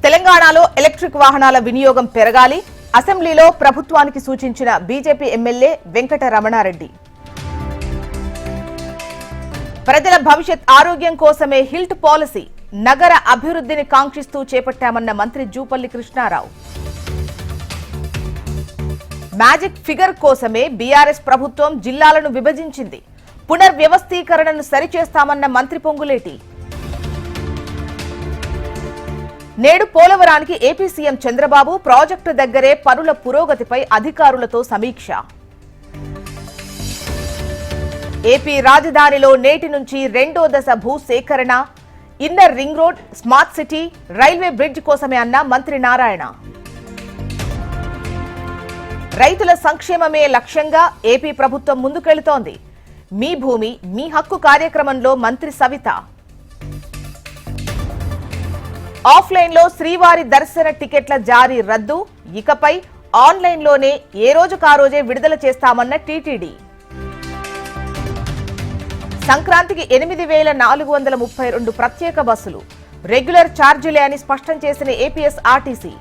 తెలంగాణలో ఎలక్ట్రిక్ వాహనాల వినియోగం పెరగాలి. అసెంబ్లీలో ప్రభుత్వానికి సూచించిన బీజేపీ ఎమ్మెల్యే వెంకట రమణారెడ్డి. ప్రజల భవిష్యత్ ఆరోగ్యం కోసమే హిల్ట్ పాలసీ, నగర అభివృద్ధిని కాంక్షిస్తూ చేపట్టామన్న మంత్రి జూపల్లి కృష్ణారావు. మ్యాజిక్ ఫిగర్ కోసమే బీఆర్ఎస్ ప్రభుత్వం జిల్లాలను విభజించింది. పునర్వ్యవస్థీకరణను సరిచేస్తామన్న మంత్రి పొంగులేటి. నేడు పోలవరానికి ఏపీ సీఎం చంద్రబాబు ప్రాజెక్టు దగ్గరే పనుల పురోగతిపై అధికారులతో సమీక్ష. ఏపీ రాజధానిలో నేటి నుంచి రెండో దశ భూసేకరణ, inner ring road, smart city, railway bridge కోసమే అన్న మంత్రి నారాయణ. రైతుల సంక్షేమమే లక్ష్యంగా ఏపీ ప్రభుత్వం ముందుకెళుతోంది. మీ భూమి మీ హక్కు కార్యక్రమంలో మంత్రి సవిత. ఆఫ్లైన్లో శ్రీవారి దర్శన టికెట్ల జారీ రద్దు, ఇకపై ఆన్లైన్లోనే ఏ రోజుకారోజే విడుదల చేస్తామన్న టీటీడీ. సంక్రాంతికి 8,432 ప్రత్యేక బస్సులు, రెగ్యులర్ ఛార్జీలే అని స్పష్టం చేసిన ఏపీఎస్ఆర్టీసీ.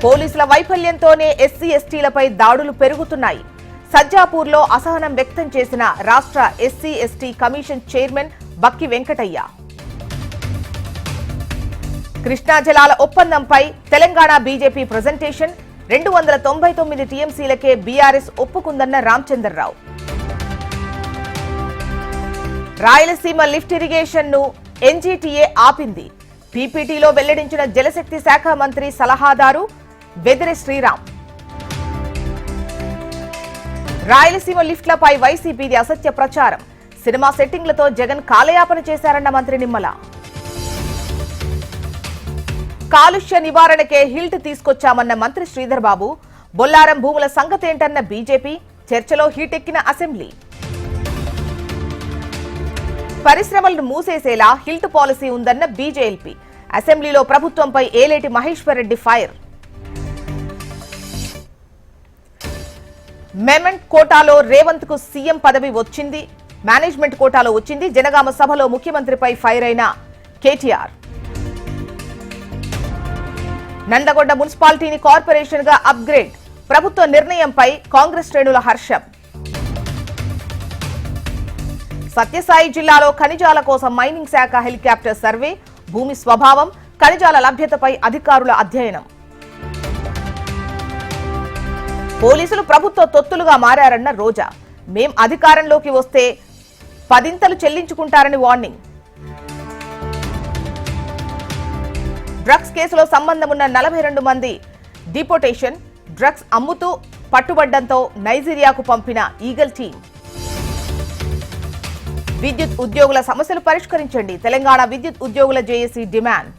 పోలీసుల వైఫల్యంతోనే ఎస్సీ ఎస్టీలపై దాడులు పెరుగుతున్నాయి. సజ్జాపూర్లో అసహనం వ్యక్తం చేసిన రాష్ట్ర SC ST commission chairman Bakki Venkataiah. Krishna జలాల ఒప్పందంపై తెలంగాణ బీజేపీ ప్రజెంటేషన్, 299 టీఎంసీలకే బీఆర్ఎస్ ఒప్పుకుందన్న రామచంద్రరావు. రాయలసీమ లిఫ్ట్ ఇరిగేషన్ ను ఎన్జీటీఏ ఆపింది. పీపీటీలో వెల్లడించిన జలశక్తి శాఖ మంత్రి సలహాదారు వెదిరి శ్రీరామ్. రాయలసీమ లిఫ్ట్లపై వైసీపీది అసత్య ప్రచారం, సినిమా సెట్టింగ్లతో జగన్ కాలయాపన చేశారన్న మంత్రి నిమ్మల. కాలుష్య నివారణకే హిల్ట్ తీసుకొచ్చామన్న మంత్రి శ్రీధర్ బాబు. బొల్లారం భూముల సంగతేంటన్న బీజేపీ, చర్చలో హీటెక్కిన అసెంబ్లీ. పరిశ్రమలను మూసేసేలా హిల్ట్ పాలసీ ఉందన్న బీజేఎల్పీ. అసెంబ్లీలో ప్రభుత్వంపై ఏలేటి మహేశ్వర్ రెడ్డి ఫైర్. మెమెంట్ కోటాలో రేవంత్ కు సీఎం పదవి వచ్చింది, మేనేజ్మెంట్ కోటాలో వచ్చింది. జనగామ సభలో ముఖ్యమంత్రిపై ఫైర్ అయిన కేటీఆర్. నందగొండ మున్సిపాలిటీని కార్పొరేషన్ గా అప్గ్రేడ్, ప్రభుత్వ నిర్ణయంపై కాంగ్రెస్ శ్రేణుల హర్షం. సత్యసాయి జిల్లాలో ఖనిజాల కోసం మైనింగ్ శాఖ హెలికాప్టర్ సర్వే, భూమి స్వభావం, ఖనిజాల లభ్యతపై అధికారుల అధ్యయనం. పోలీసులు ప్రభుత్వ తొత్తులుగా మారారన్న రోజా. మేం అధికారంలోకి వస్తే 10 చెల్లించుకుంటారని వార్నింగ్. డ్రగ్స్ కేసులో సంబంధమున్న 42 మంది డిపోటేషన్, డ్రగ్స్ అమ్ముతూ పట్టుబడ్డంతో నైజీరియాకు పంపిన ఈగల్ టీం. విద్యుత్ ఉద్యోగుల సమస్యలు పరిష్కరించండి, తెలంగాణ విద్యుత్ ఉద్యోగుల జేఏసీ డిమాండ్.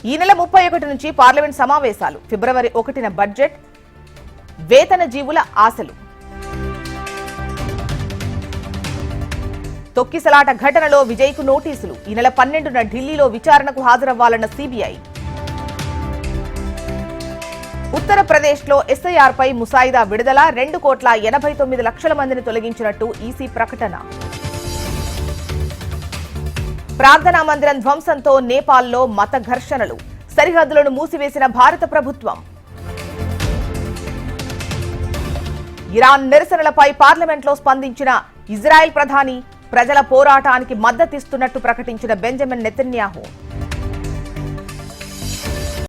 ఈ నెల 31 నుంచి పార్లమెంట్ సమావేశాలు, ఫిబ్రవరి 1న బడ్జెట్, వేతన జీవుల ఆశలు. తొక్కిసలాట ఘటనలో విజయ్కు నోటీసులు, ఈ నెల 12న ఢిల్లీలో విచారణకు హాజరవ్వాలన్న సీబీఐ. ఉత్తరప్రదేశ్లో ఎస్ఐఆర్పై ముసాయిదా విడుదల, 2,89,00,000 మందిని తొలగించినట్టు ఈసీ ప్రకటన. ప్రార్థనా మందిరం ధ్వంసంతో నేపాల్లో మత ఘర్షణలు, సరిహద్దులను మూసివేసిన భారత ప్రభుత్వం. ఇరాన్ నిరసనలపై పార్లమెంట్లో స్పందించిన ఇజ్రాయెల్ ప్రధాని, ప్రజల పోరాటానికి మద్దతిస్తున్నట్టు ప్రకటించిన బెంజమిన్ నెతన్యాహు.